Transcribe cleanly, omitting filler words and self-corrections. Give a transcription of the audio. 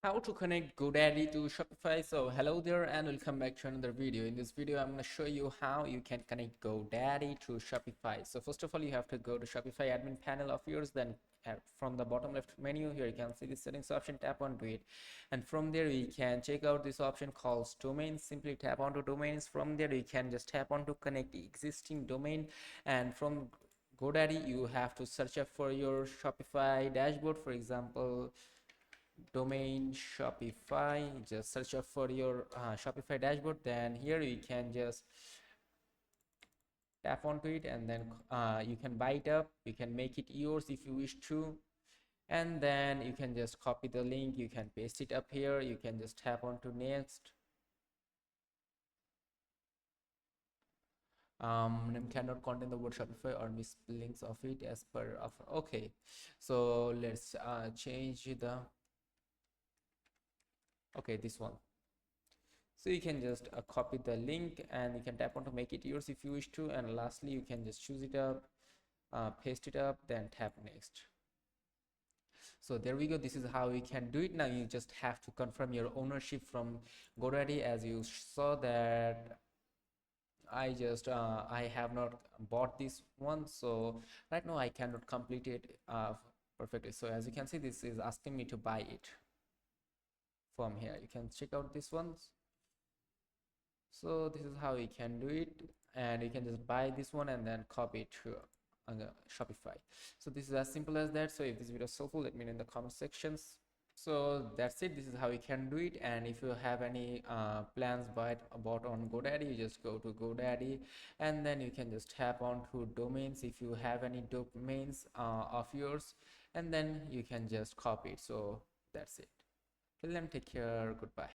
How to connect GoDaddy to Shopify. So hello there and welcome back to another video. In this video I'm going to show you how you can connect GoDaddy to Shopify. So first of all, you have to go to Shopify admin panel of yours. Then from the bottom left menu here you can see the settings option, tap onto it, and from there you can check out this option called domains. Simply tap onto domains. From there you can just tap onto connect the existing domain, and from GoDaddy you have to search up for your Shopify dashboard. For example, domain Shopify, just search up for your Shopify dashboard. Then here you can just tap onto it, and then you can buy it up, you can make it yours if you wish to, and then you can just copy the link, you can paste it up here, you can just tap onto next. Name cannot contain the word Shopify or misspellings of it as per offer. Okay, so let's change the, okay, this one. So you can just copy the link and you can tap on to make it yours if you wish to, and lastly you can just choose it up, paste it up, then tap next. So there we go. This is how you can do it. Now you just have to confirm your ownership from GoDaddy. As you saw that I have not bought this one, so right now I cannot complete it perfectly. So as you can see, this is asking me to buy it. From here you can check out this one. So this is how you can do it, and you can just buy this one and then copy it to Shopify. So this is as simple as that. So if this video is helpful, let me know in the comment sections. So that's it. This is how you can do it. And if you have any plans bought on GoDaddy, you just go to GoDaddy and then you can just tap on to domains if you have any domains of yours, and then you can just copy it. So that's it. Till then, take care. Goodbye.